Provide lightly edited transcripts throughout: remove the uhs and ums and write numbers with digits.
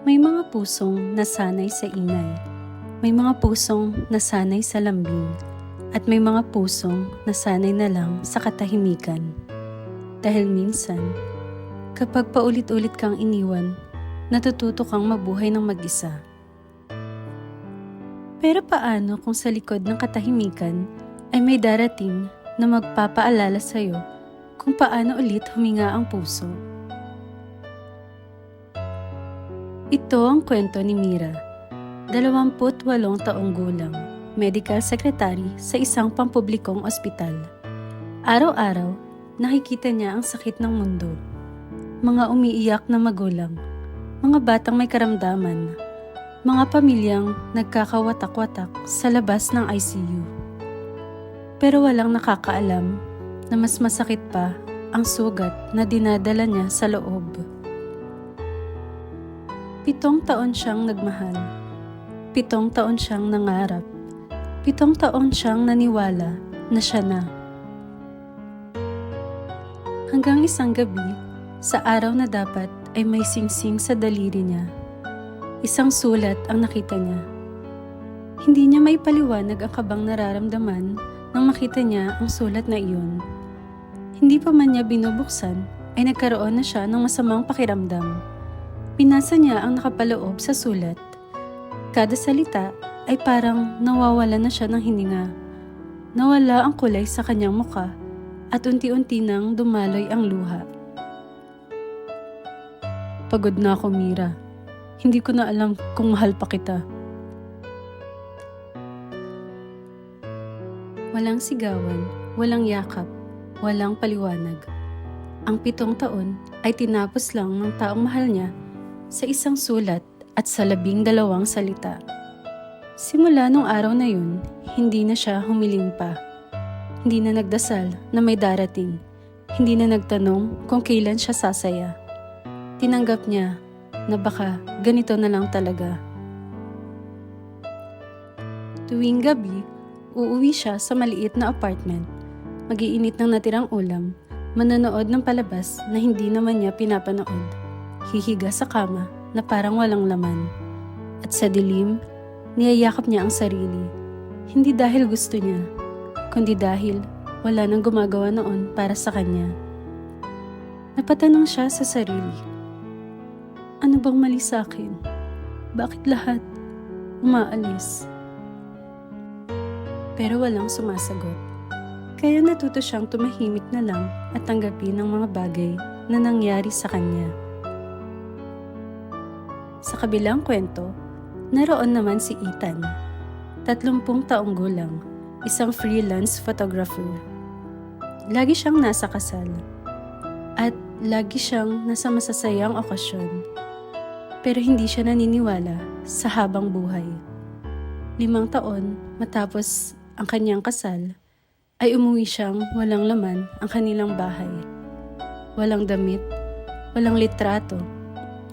May mga pusong nasanay sa ingay. May mga pusong nasanay sa lambing. At may mga pusong nasanay na lang sa katahimikan. Dahil minsan, kapag paulit-ulit kang iniwan, natututo kang mabuhay ng mag-isa. Pero paano kung sa likod ng katahimikan ay may darating na magpapaalala sa'yo kung paano ulit huminga ang puso? Ito ang kwento ni Mira, 28 taong gulang, medical secretary sa isang pampublikong ospital. Araw-araw, nakikita niya ang sakit ng mundo. Mga umiiyak na magulang, mga batang may karamdaman, mga pamilyang nagkakawatak-watak sa labas ng ICU. Pero walang nakakaalam na mas masakit pa ang sugat na dinadala niya sa loob. 7 taon siyang nagmahal. 7 taon siyang nangarap. 7 taon siyang naniwala na siya na. Hanggang isang gabi, sa araw na dapat ay may singsing sa daliri niya. Isang sulat ang nakita niya. Hindi niya maipaliwanag ang kabang nararamdaman nang makita niya ang sulat na iyon. Hindi pa man niya binubuksan ay nagkaroon na siya ng masamang pakiramdam. Pinasa niya ang nakapaloob sa sulat. Kada salita ay parang nawawala na siya ng hininga. Nawala ang kulay sa kanyang muka at unti-unti nang dumaloy ang luha. Pagod na ako, Mira. Hindi ko na alam kung mahal pa kita. Walang sigawan, walang yakap, walang paliwanag. Ang 7 taon ay tinapos lang ng taong mahal niya sa isang sulat at sa 12 salita. Simula nung araw na yun, hindi na siya humiling pa. Hindi na nagdasal na may darating. Hindi na nagtanong kung kailan siya sasaya. Tinanggap niya na baka ganito na lang talaga. Tuwing gabi, uuwi siya sa maliit na apartment. Mag-iinit ng natirang ulam, manonood ng palabas na hindi naman niya pinapanood. Hihiga sa kama na parang walang laman. At sa dilim, niyayakap niya ang sarili. Hindi dahil gusto niya, kundi dahil wala nang gumagawa noon para sa kanya. Napatanong siya sa sarili. Ano bang mali sa akin? Bakit lahat umaalis? Pero walang sumasagot. Kaya natuto siyang tumahimik na lang at tanggapin ang mga bagay na nangyari sa kanya. Sa kabilang kwento, naroon naman si Ethan, 30 taong gulang, isang freelance photographer. Lagi siyang nasa kasal at lagi siyang nasa masasayang okasyon. Pero hindi siya naniniwala sa habang buhay. 5 taon matapos ang kanyang kasal, ay umuwi siyang walang laman ang kanilang bahay. Walang damit, walang litrato,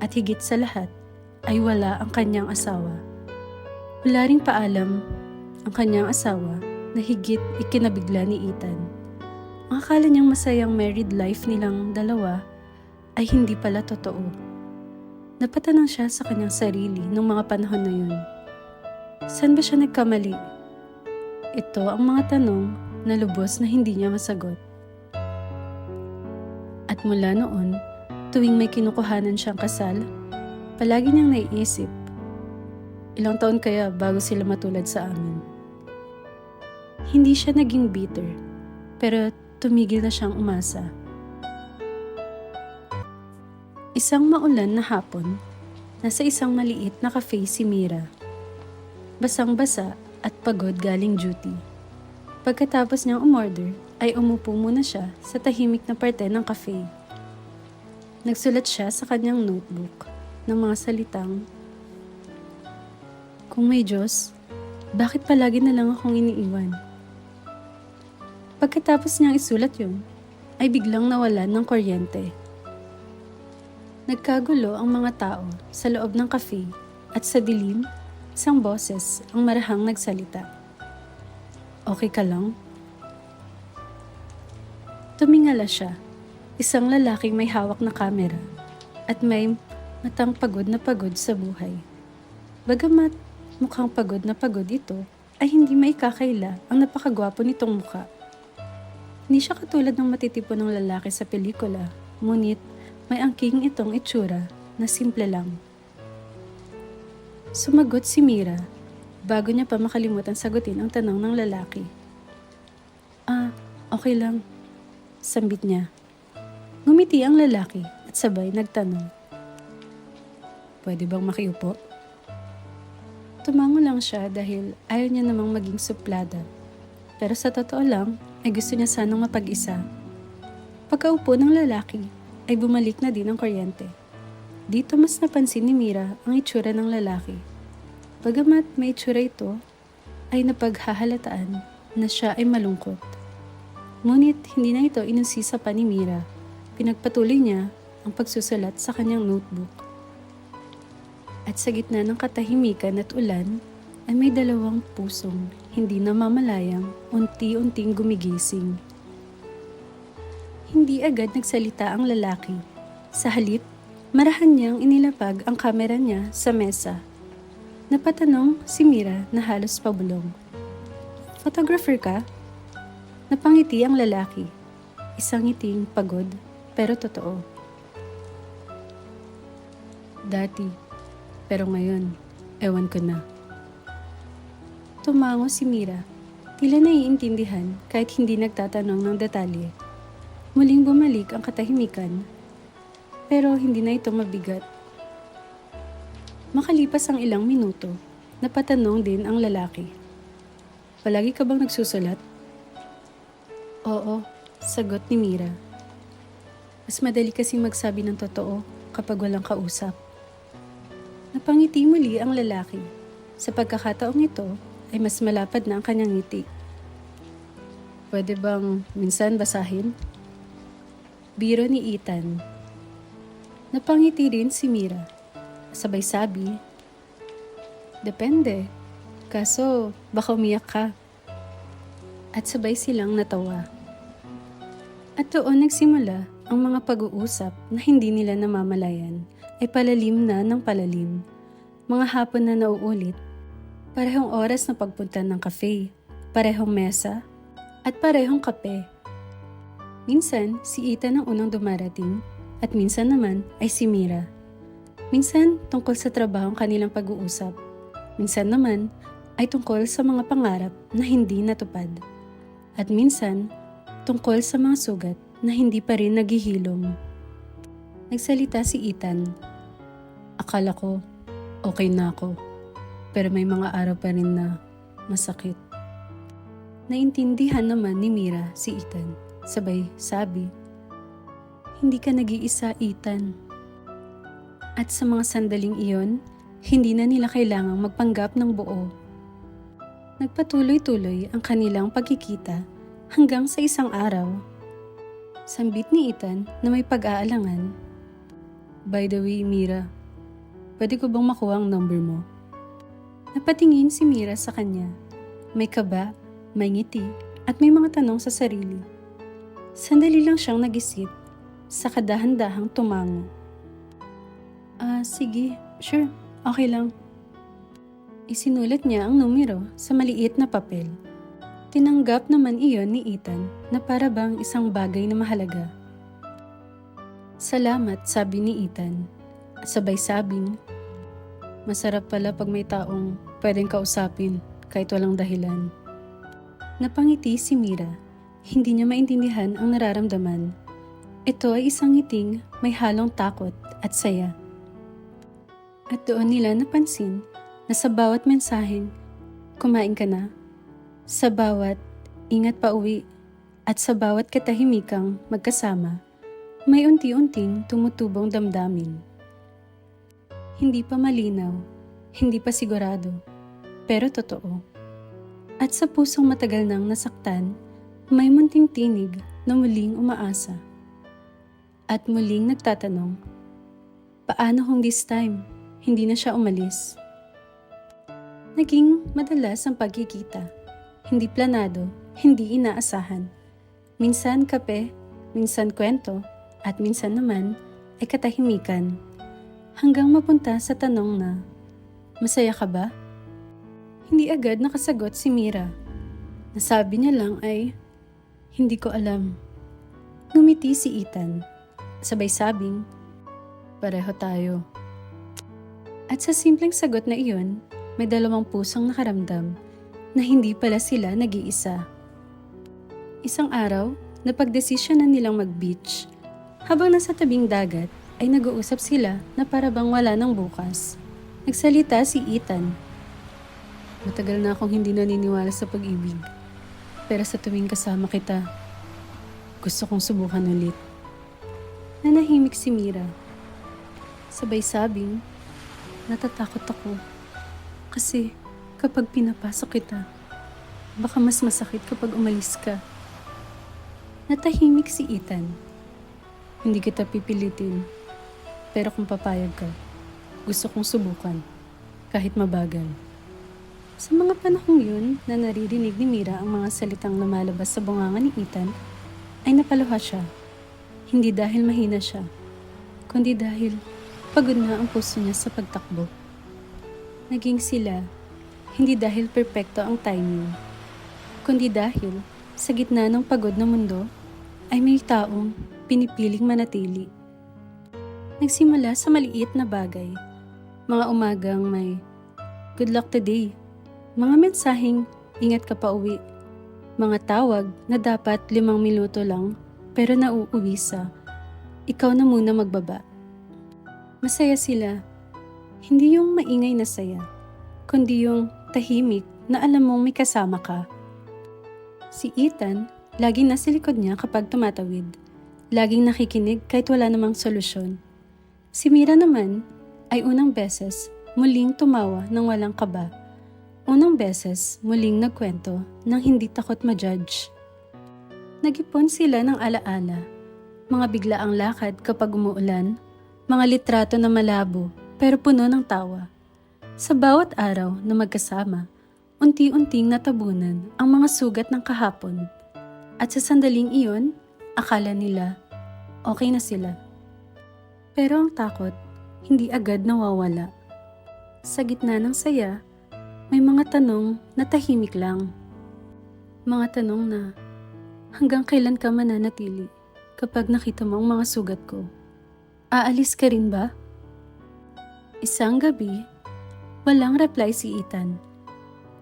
at higit sa lahat, ay wala ang kanyang asawa. Wala ring paalam ang kanyang asawa na higit ikinabigla ni Ethan. Ang akala niyang masayang married life nilang dalawa ay hindi pala totoo. Napatanong siya sa kanyang sarili nung mga panahon na yun. Saan ba siya nagkamali? Ito ang mga tanong na lubos na hindi niya masagot. At mula noon, tuwing may kinukuhanan siyang kasal, palagi niyang naiisip, ilang taon kaya bago sila matulad sa amin. Hindi siya naging bitter, pero tumigil na siyang umasa. Isang maulan na hapon, nasa isang maliit na cafe si Mira. Basang-basa at pagod galing duty. Pagkatapos niyang umorder, ay umupo muna siya sa tahimik na parte ng cafe. Nagsulat siya sa kanyang notebook ng mga salitang, "Kung may Diyos, bakit palagi na lang akong iniiwan?" Pagkatapos niyang isulat yun, ay biglang nawalan ng kuryente. Nagkagulo ang mga tao sa loob ng cafe at sa dilim, isang boses ang marahang nagsalita. "Okay ka lang?" Tumingala siya, isang lalaking may hawak na kamera at may matang pagod na pagod sa buhay. Bagamat mukhang pagod na pagod ito, ay hindi maikakaila ang napakagwapo nitong mukha. Hindi siya katulad ng matitipon ng lalaki sa pelikula, ngunit may angking itong itsura na simple lang. Sumagot si Mira bago niya pa makalimutan sagutin ang tanong ng lalaki. Okay lang, sambit niya. Ngumiti ang lalaki at sabay nagtanong. Pwede bang makiupo? Tumango lang siya dahil ayaw niya namang maging suplada. Pero sa totoo lang, ay gusto niya sanang mapag-isa. Pagkaupo ng lalaki, ay bumalik na din ang kuryente. Dito mas napansin ni Mira ang itsura ng lalaki. Bagamat may itsura ito, ay napaghahalataan na siya ay malungkot. Ngunit hindi na ito inusisa pa ni Mira. Pinagpatuloy niya ang pagsusulat sa kanyang notebook. At sa gitna ng katahimikan at ulan, ay may dalawang pusong hindi namamalayang unti-unting gumigising. Hindi agad nagsalita ang lalaki. Sa halip, marahan niyang inilapag ang kamera niya sa mesa. Napatanong si Mira na halos pabulong. Photographer ka? Napangiti ang lalaki. Isang ngiting pagod pero totoo. Dati, pero ngayon, ewan ko na. Tumango si Mira. Tila naiintindihan kahit hindi nagtatanong ng detalye. Muling bumalik ang katahimikan, pero hindi na ito mabigat. Makalipas ang ilang minuto, napatanong din ang lalaki. Palagi ka bang nagsusulat? Oo, sagot ni Mira. Mas madali kasing magsabi ng totoo kapag walang kausap. Napangiti muli ang lalaki. Sa pagkakataong ito, ay mas malapad na ang kanyang ngiti. Pwede bang minsan basahin? Biro ni Ethan. Napangiti rin si Mira. Sabay sabi, depende. Kaso, baka umiyak ka. At sabay silang natawa. At doon nagsimula ang mga pag-uusap na hindi nila namamalayan ay palalim na ng palalim. Mga hapon na nauulit, parehong oras na pagpunta ng cafe, parehong mesa, at parehong kape. Minsan, si Ethan ang unang dumarating at minsan naman ay si Mira. Minsan, tungkol sa trabaho ang kanilang pag-uusap. Minsan naman, ay tungkol sa mga pangarap na hindi natupad. At minsan, tungkol sa mga sugat na hindi pa rin naghihilom. Nagsalita si Ethan. Akala ko, okay na ako. Pero may mga araw pa rin na masakit. Naintindihan naman ni Mira si Ethan. Sabay sabi, hindi ka nag-iisa, Ethan. At sa mga sandaling iyon, hindi na nila kailangang magpanggap ng buo. Nagpatuloy-tuloy ang kanilang pagkikita hanggang sa isang araw. Sambit ni Ethan na may pag-aalangan. By the way, Mira, pwede ko bang makuha ang number mo? Napatingin si Mira sa kanya. May kaba, may ngiti, at may mga tanong sa sarili. Sandali lang siyang nag-isip, sa kadahan-dahang tumango. Sige, sure, okay lang. Isinulat niya ang numero sa maliit na papel. Tinanggap naman iyon ni Ethan na para bang isang bagay na mahalaga. Salamat, sabi ni Ethan. Sabay sabing, masarap pala pag may taong pwedeng kausapin kahit walang dahilan. Napangiti si Mira. Hindi niya maintindihan ang nararamdaman. Ito ay isang ngiting may halong takot at saya. At doon nila napansin na sa bawat mensaheng, kumain ka na, sa bawat ingat pa uwi, at sa bawat katahimikang magkasama, may unti-unting tumutubong damdamin. Hindi pa malinaw, hindi pa sigurado, pero totoo. At sa pusong matagal nang nasaktan, may munting tinig na muling umaasa. At muling nagtatanong, paano kung this time, hindi na siya umalis? Naging madalas ang pagkikita. Hindi planado, hindi inaasahan. Minsan kape, minsan kwento, at minsan naman ay katahimikan. Hanggang mapunta sa tanong na, "Masaya ka ba?" Hindi agad nakasagot si Mira. Nasabi niya lang ay, "Hindi ko alam." Ngumiti si Ethan. Sabay sabing, "Pareho tayo." At sa simpleng sagot na iyon, may dalawang pusong nakaramdam na hindi pala sila nag-iisa. Isang araw, napagdesisyonan nilang mag-beach. Habang nasa tabing dagat, ay nag-uusap sila na para bang wala ng bukas. Nagsalita si Ethan. "Matagal na akong hindi naniniwala sa pag-ibig. Pero sa tuwing kasama kita, gusto kong subukan ulit." Nanahimik si Mira. Sabay sabing, "Natatakot ako. Kasi kapag pinapasok kita, baka mas masakit kapag umalis ka." Natahimik si Ethan. "Hindi kita pipilitin. Pero kung papayag ka, gusto kong subukan, kahit mabagal." Sa mga panahong yun na naririnig ni Mira ang mga salitang lumalabas sa bunganga ni Ethan, ay napaluha siya. Hindi dahil mahina siya, kundi dahil pagod na ang puso niya sa pagtakbo. Naging sila, hindi dahil perpekto ang timing, kundi dahil sa gitna ng pagod na mundo, ay may taong pinipiling manatili. Nagsimula sa maliit na bagay. Mga umagang may, "Good luck today." Mga mensaheng, "Ingat ka pa uwi." Mga tawag na dapat 5 minuto lang pero nauuwi sa, "Ikaw na muna magbaba." Masaya sila. Hindi yung maingay na saya, kundi yung tahimik na alam mong may kasama ka. Si Ethan, laging nasa likod niya kapag tumatawid. Laging nakikinig kahit wala namang solusyon. Si Mira naman ay unang beses muling tumawa ng walang kaba. Unang beses muling nagkwento ng hindi takot ma-judge. Nag-ipon sila ng alaala. Mga biglaang lakad kapag umuulan, mga litrato na malabo pero puno ng tawa. Sa bawat araw na magkasama, unti-unting natabunan ang mga sugat ng kahapon. At sa sandaling iyon, akala nila okay na sila. Pero ang takot, hindi agad nawawala. Sa gitna ng saya, may mga tanong na tahimik lang. Mga tanong na, hanggang kailan ka mananatili kapag nakita mo ang mga sugat ko? Aalis ka rin ba? Isang gabi, walang reply si Ethan.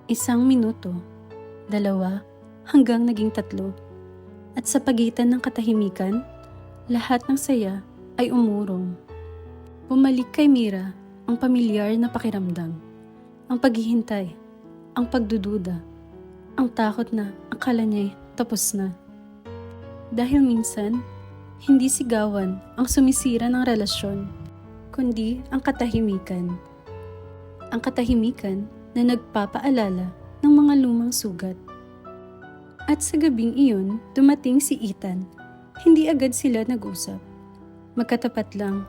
Isang minuto, 2, hanggang naging 3. At sa pagitan ng katahimikan, lahat ng saya ay umurong. Bumalik kay Mira ang pamilyar na pakiramdam, ang paghihintay, ang pagdududa, ang takot na akala niya'y tapos na. Dahil minsan, hindi sigawan ang sumisira ng relasyon, kundi ang katahimikan. Ang katahimikan na nagpapaalala ng mga lumang sugat. At sa gabing iyon, dumating si Ethan. Hindi agad sila nag-usap. Magkatapat lang,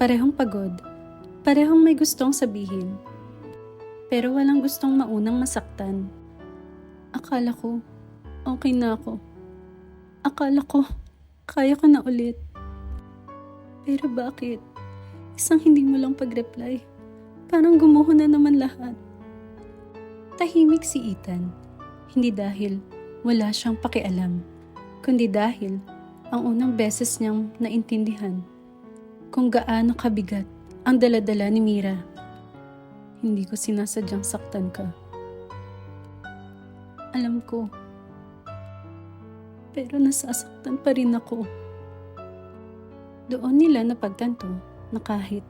parehong pagod, parehong may gustong sabihin. Pero walang gustong maunang masaktan. Akala ko, okay na ako. Akala ko, kaya ko na ulit. Pero bakit? Isang hindi mo lang pag-reply. Parang gumuho na naman lahat. Tahimik si Ethan. Hindi dahil wala siyang pakialam, kundi dahil ang unang beses niyang naintindihan kung gaano kabigat ang dala-dala ni Mira. Hindi ko sinasadyang saktan ka. Alam ko. Pero nasasaktan pa rin ako. Doon nila napagtanto na kahit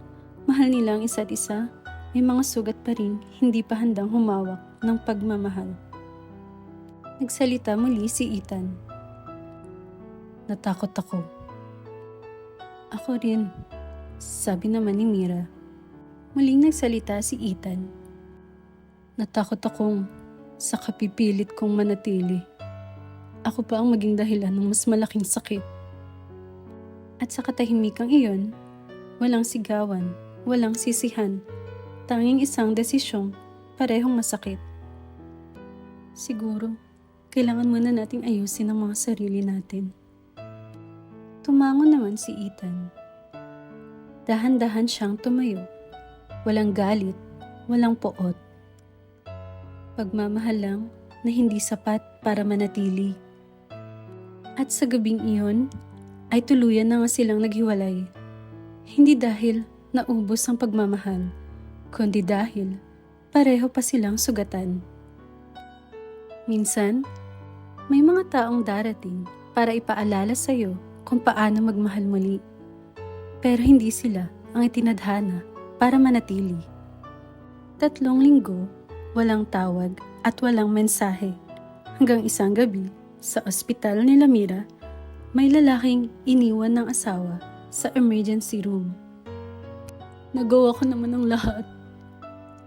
mahal nila ang isa't isa, may mga sugat pa rin hindi pa handang humawak ng pagmamahal. Nagsalita muli si Ethan. Natakot ako. Ako rin, sabi naman ni Mira. Muling nagsalita si Ethan. Natakot akong sa kapipilit kong manatili. Ako pa ang maging dahilan ng mas malaking sakit. At sa katahimikang iyon, walang sigawan, walang sisihan, tanging isang desisyong parehong masakit. Siguro, kailangan muna nating ayusin ang mga sarili natin. Tumango naman si Ethan. Dahan-dahan siyang tumayo. Walang galit, walang poot. Pagmamahal lang na hindi sapat para manatili. At sa gabing iyon, ay tuluyan na nga silang naghiwalay. Hindi dahil naubos ang pagmamahal, kundi dahil pareho pa silang sugatan. Minsan, may mga taong darating para ipaalala sa iyo kung paano magmahal muli. Pero hindi sila ang itinadhana para manatili. 3 linggo, walang tawag at walang mensahe. Hanggang isang gabi, sa ospital ni Mira, may lalaking iniwan ng asawa sa emergency room. "Nagawa ko naman ang lahat,"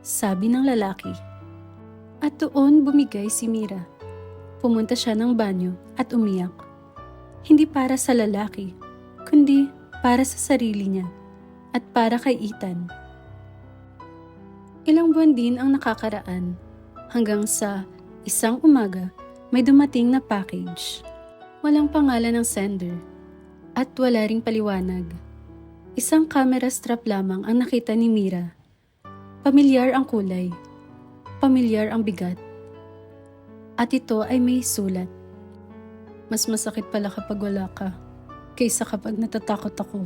sabi ng lalaki. At doon bumigay si Mira. Pumunta siya ng banyo at umiyak. Hindi para sa lalaki, kundi para sa sarili niya at para kay Ethan. Ilang buwan din ang nakakaraan hanggang sa isang umaga may dumating na package. Walang pangalan ng sender at wala ring paliwanag. Isang camera strap lamang ang nakita ni Mira. Pamilyar ang kulay, pamilyar ang bigat, at ito ay may sulat. "Mas masakit pala kapag wala ka kaysa kapag natatakot ako.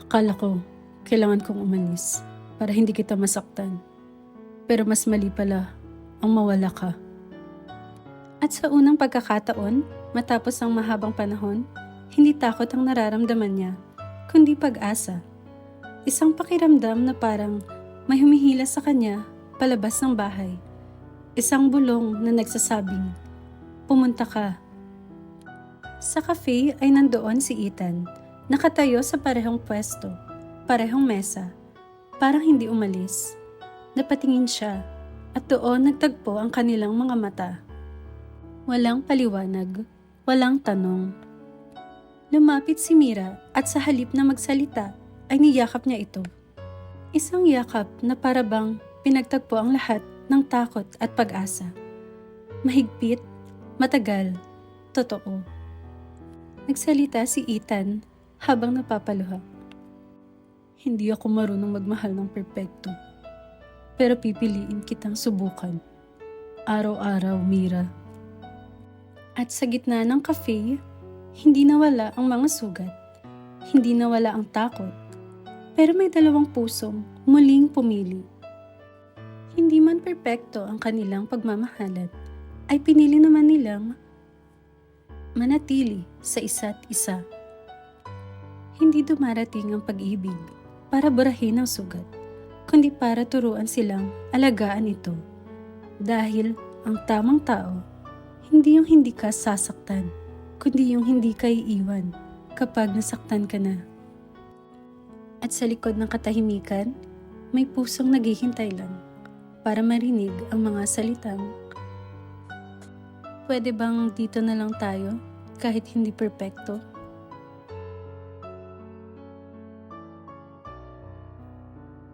Akala ko kailangan kong umalis para hindi kita masaktan. Pero mas mali pala ang mawala ka." At sa unang pagkakataon, matapos ang mahabang panahon, hindi takot ang nararamdaman niya, kundi pag-asa. Isang pakiramdam na parang may humihila sa kanya palabas ng bahay. Isang bulong na nagsasabing, "Pumunta ka." Sa cafe ay nandoon si Ethan, nakatayo sa parehong pwesto, parehong mesa, parang hindi umalis. Napatingin siya at doon nagtagpo ang kanilang mga mata. Walang paliwanag, walang tanong. Lumapit si Mira at sa halip na magsalita ay niyakap niya ito. Isang yakap na parabang pinagtagpo ang lahat ng takot at pag-asa. Mahigpit, matagal, totoo. Nagsalita si Ethan habang napapaluha. "Hindi ako marunong magmahal ng perpekto. Pero pipiliin kitang subukan. Araw-araw, Mira." At sa gitna ng cafe, hindi nawala ang mga sugat. Hindi nawala ang takot. Pero may 2 pusong muling pumili. Hindi man perpekto ang kanilang pagmamahalan, ay pinili naman nilang manatili sa isa't isa. Hindi dumarating ang pag-ibig para burahin ang sugat, kundi para turuan silang alagaan ito. Dahil ang tamang tao, hindi yung hindi ka sasaktan, kundi yung hindi ka iiwan kapag nasaktan ka na. At sa likod ng katahimikan, may pusong naghihintay lang para marinig ang mga salitang, "Pwede bang dito na lang tayo kahit hindi perpekto?"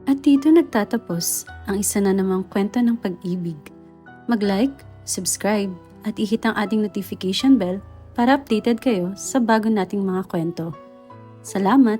At dito nagtatapos ang isa na namang kwento ng pag-ibig. Mag-like, subscribe, at i-hit ang ating notification bell para updated kayo sa bago nating mga kwento. Salamat!